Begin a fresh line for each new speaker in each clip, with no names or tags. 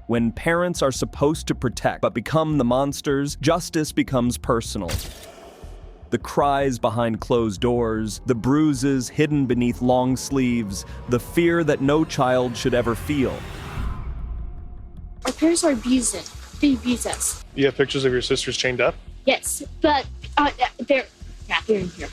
When parents are supposed to protect but become the monsters, justice becomes personal. The cries behind closed doors, the bruises hidden beneath long sleeves, the fear that no child should ever feel.
Our parents are abusive. They abuse us.
You have pictures of your sisters chained up?
Yes, but they're in here.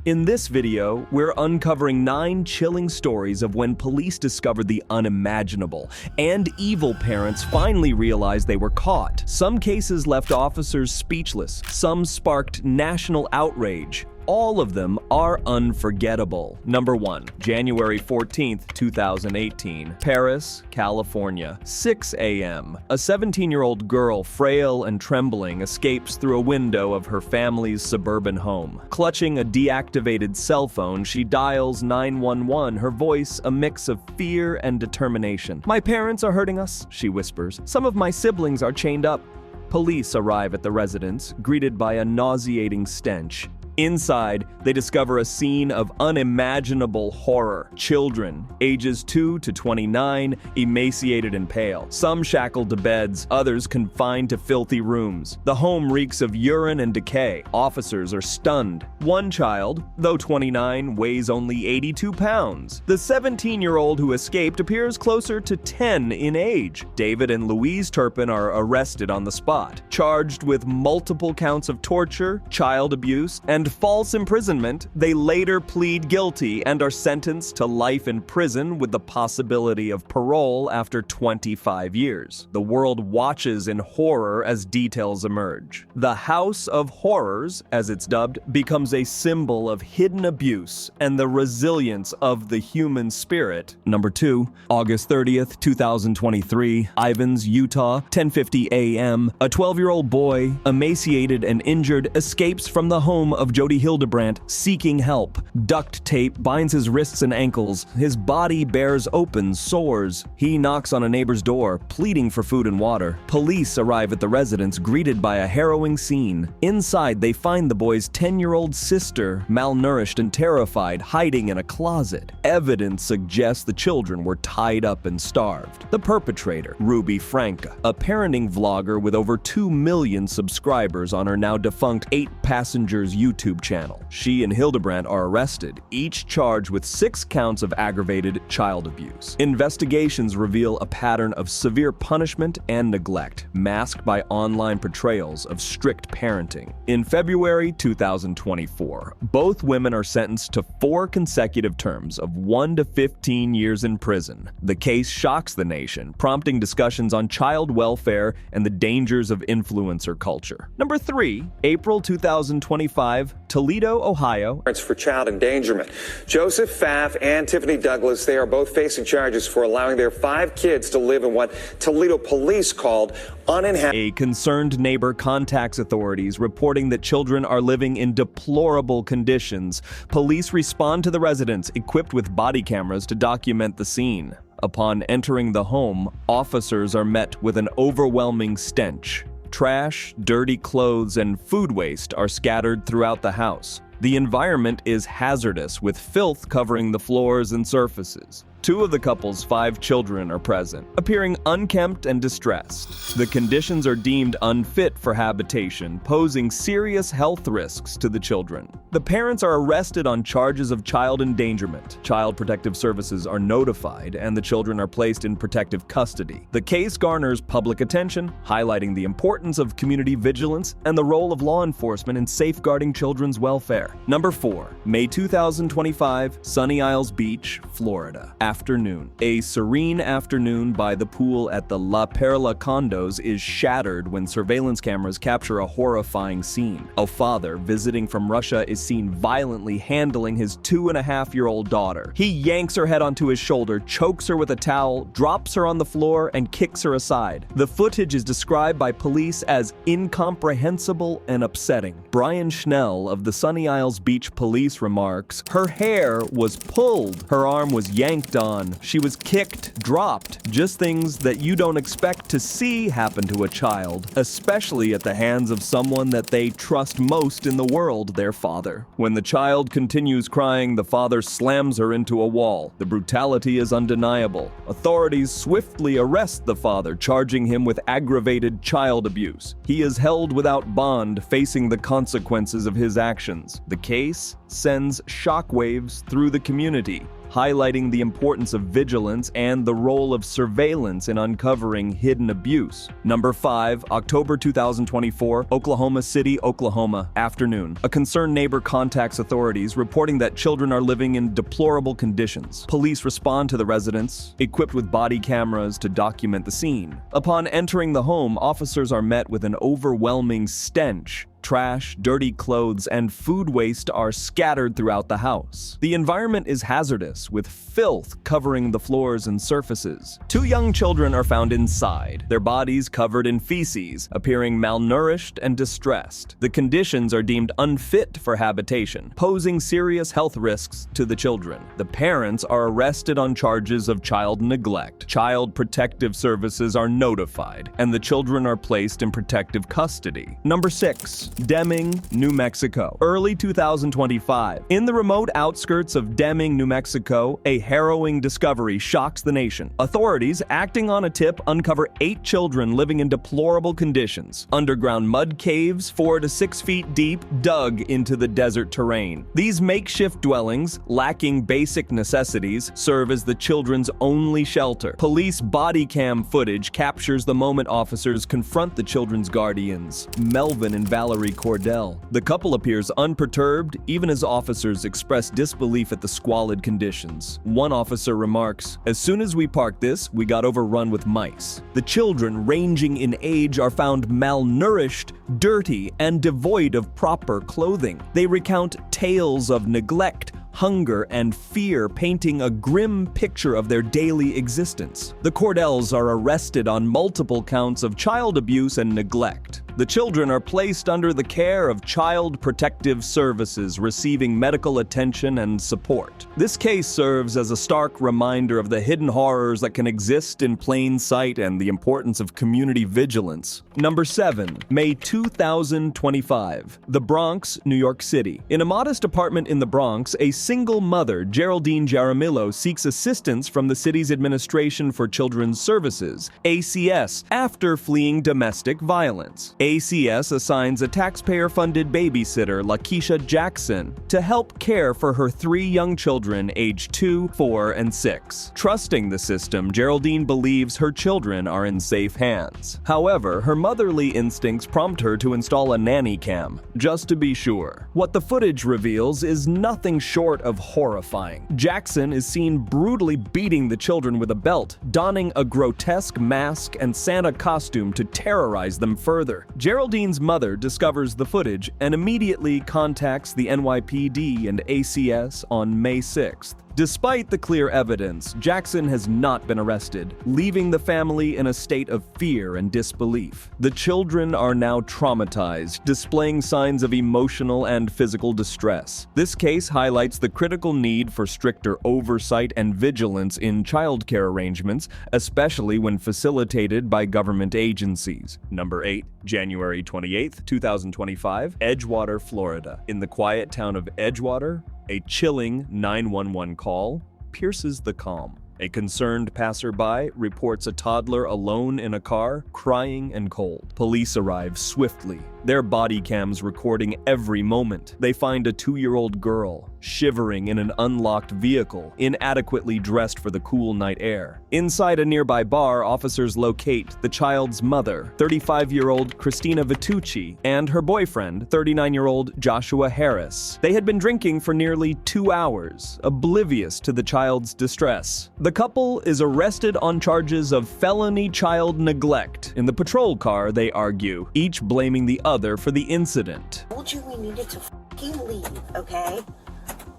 In this video, we're uncovering 9 chilling stories of when police discovered the unimaginable, and evil parents finally realized they were caught. Some cases left officers speechless, some sparked national outrage. All of them are unforgettable. Number 1, January 14th, 2018, Paris, California, 6 a.m. A 17-year-old girl, frail and trembling, escapes through a window of her family's suburban home. Clutching a deactivated cell phone, she dials 911, her voice a mix of fear and determination. "My parents are hurting us," she whispers. "Some of my siblings are chained up." Police arrive at the residence, greeted by a nauseating stench. Inside, they discover a scene of unimaginable horror. Children, ages 2 to 29, emaciated and pale. Some shackled to beds, others confined to filthy rooms. The home reeks of urine and decay. Officers are stunned. One child, though 29, weighs only 82 pounds. The 17-year-old who escaped appears closer to 10 in age. David and Louise Turpin are arrested on the spot, charged with multiple counts of torture, child abuse, and false imprisonment. They later plead guilty and are sentenced to life in prison with the possibility of parole after 25 years. The world watches in horror as details emerge. The House of Horrors, as it's dubbed, becomes a symbol of hidden abuse and the resilience of the human spirit. Number 2, August 30th, 2023, Ivins, Utah, 10:50 a.m. A 12-year-old boy, emaciated and injured, escapes from the home of Jody Hildebrandt, seeking help. Duct tape binds his wrists and ankles. His body bears open sores. He knocks on a neighbor's door, pleading for food and water. Police arrive at the residence, greeted by a harrowing scene. Inside, they find the boy's 10-year-old sister, malnourished and terrified, hiding in a closet. Evidence suggests the children were tied up and starved. The perpetrator, Ruby Franca, a parenting vlogger with over 2 million subscribers on her now defunct 8 Passengers YouTube channel. She and Hildebrandt are arrested, each charged with 6 counts of aggravated child abuse. Investigations reveal a pattern of severe punishment and neglect, masked by online portrayals of strict parenting. In February 2024, both women are sentenced to 4 consecutive terms of 1 to 15 years in prison. The case shocks the nation, prompting discussions on child welfare and the dangers of influencer culture. Number 3, April 2025, Toledo, Ohio.
For child endangerment. Joseph Pfaff and Tiffany Douglas, they are both facing charges for allowing their 5 kids to live in what Toledo police called uninhabited.
A concerned neighbor contacts authorities, reporting that children are living in deplorable conditions. Police respond to the residence, equipped with body cameras to document the scene. Upon entering the home, officers are met with an overwhelming stench. Trash, dirty clothes, and food waste are scattered throughout the house. The environment is hazardous, with filth covering the floors and surfaces. 2 of the couple's 5 children are present, appearing unkempt and distressed. The conditions are deemed unfit for habitation, posing serious health risks to the children. The parents are arrested on charges of child endangerment. Child Protective Services are notified, and the children are placed in protective custody. The case garners public attention, highlighting the importance of community vigilance and the role of law enforcement in safeguarding children's welfare. Number 4, May 2025, Sunny Isles Beach, Florida. Afternoon. A serene afternoon by the pool at the La Perla condos is shattered when surveillance cameras capture a horrifying scene. A father visiting from Russia is seen violently handling his 2.5-year-old daughter. He yanks her head onto his shoulder, chokes her with a towel, drops her on the floor, and kicks her aside. The footage is described by police as incomprehensible and upsetting. Brian Schnell of the Sunny Isles Beach Police remarks, "Her hair was pulled, her arm was yanked on. She was kicked, dropped, just things that you don't expect to see happen to a child, especially at the hands of someone that they trust most in the world, their father. When the child continues crying, the father slams her into a wall. The brutality is undeniable. Authorities swiftly arrest the father, charging him with aggravated child abuse. He is held without bond, facing the consequences of his actions. The case sends shockwaves through the community, highlighting the importance of vigilance and the role of surveillance in uncovering hidden abuse. Number 5, October 2024, Oklahoma City, Oklahoma, afternoon. A concerned neighbor contacts authorities, reporting that children are living in deplorable conditions. Police respond to the residence, equipped with body cameras to document the scene. Upon entering the home, officers are met with an overwhelming stench. Trash, dirty clothes, and food waste are scattered throughout the house. The environment is hazardous, with filth covering the floors and surfaces. 2 young children are found inside, their bodies covered in feces, appearing malnourished and distressed. The conditions are deemed unfit for habitation, posing serious health risks to the children. The parents are arrested on charges of child neglect. Child Protective Services are notified, and the children are placed in protective custody. Number 6. Deming, New Mexico. Early 2025. In the remote outskirts of Deming, New Mexico, a harrowing discovery shocks the nation. Authorities, acting on a tip, uncover 8 children living in deplorable conditions. Underground mud caves, 4 to 6 feet deep, dug into the desert terrain. These makeshift dwellings, lacking basic necessities, serve as the children's only shelter. Police body cam footage captures the moment officers confront the children's guardians, Melvin and Valerie Cordell. The couple appears unperturbed, even as officers express disbelief at the squalid conditions. One officer remarks, "As soon as we parked this, we got overrun with mice." The children, ranging in age, are found malnourished, dirty, and devoid of proper clothing. They recount tales of neglect, hunger, and fear, painting a grim picture of their daily existence. The Cordells are arrested on multiple counts of child abuse and neglect. The children are placed under the care of Child Protective Services, receiving medical attention and support. This case serves as a stark reminder of the hidden horrors that can exist in plain sight and the importance of community vigilance. Number 7, May 2025. The Bronx, New York City. In a modest apartment in the Bronx, a single mother, Geraldine Jaramillo, seeks assistance from the city's Administration for Children's Services, ACS, after fleeing domestic violence. ACS assigns a taxpayer-funded babysitter, Lakeisha Jackson, to help care for her 3 young children aged 2, 4, and 6. Trusting the system, Geraldine believes her children are in safe hands. However, her motherly instincts prompt her to install a nanny cam, just to be sure. What the footage reveals is nothing short of horrifying. Jackson is seen brutally beating the children with a belt, donning a grotesque mask and Santa costume to terrorize them further. Geraldine's mother discovers the footage and immediately contacts the NYPD and ACS on May 6th. Despite the clear evidence, Jackson has not been arrested, leaving the family in a state of fear and disbelief. The children are now traumatized, displaying signs of emotional and physical distress. This case highlights the critical need for stricter oversight and vigilance in childcare arrangements, especially when facilitated by government agencies. Number 8, January 28th, 2025, Edgewater, Florida. In the quiet town of Edgewater, a chilling 911 call pierces the calm. A concerned passerby reports a toddler alone in a car, crying and cold. Police arrive swiftly, their body cams recording every moment. They find a 2-year-old girl shivering in an unlocked vehicle, inadequately dressed for the cool night air. Inside a nearby bar, officers locate the child's mother, 35-year-old Christina Vitucci, and her boyfriend, 39-year-old Joshua Harris. They had been drinking for nearly 2 hours, oblivious to the child's distress. The couple is arrested on charges of felony child neglect. In the patrol car, they argue, each blaming the other for the incident.
I told you we needed to f***ing leave, okay?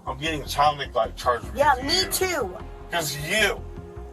I'm getting a child neglect charge.
Yeah, me too.
Because you.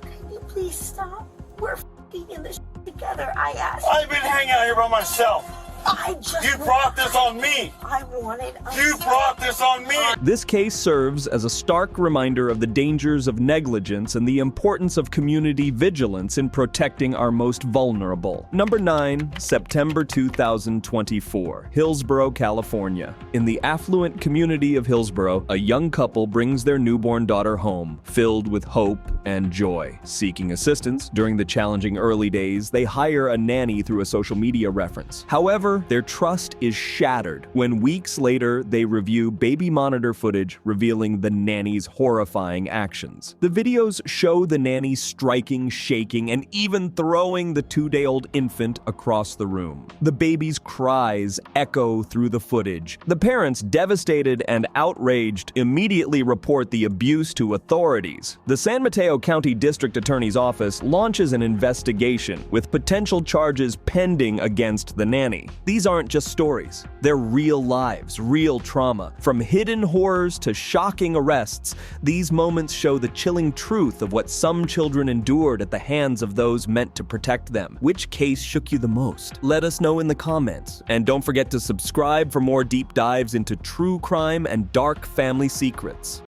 Can you please stop? We're f***ing in this together, I asked.
I've been hanging out here by myself.
I just...
You brought this on me.
I wanted a
You
son.
brought this on me!
This case serves as a stark reminder of the dangers of negligence and the importance of community vigilance in protecting our most vulnerable. Number 9, September 2024, Hillsborough, California. In the affluent community of Hillsborough, a young couple brings their newborn daughter home, filled with hope and joy. Seeking assistance during the challenging early days, they hire a nanny through a social media reference. However, their trust is shattered when weeks later they review baby monitor footage revealing the nanny's horrifying actions. The videos show the nanny striking, shaking, and even throwing the 2-day-old infant across the room. The baby's cries echo through the footage. The parents, devastated and outraged, immediately report the abuse to authorities. The San Mateo County District Attorney's Office launches an investigation with potential charges pending against the nanny. These aren't just stories. They're real lives, real trauma. From hidden horrors to shocking arrests, these moments show the chilling truth of what some children endured at the hands of those meant to protect them. Which case shook you the most? Let us know in the comments. And don't forget to subscribe for more deep dives into true crime and dark family secrets.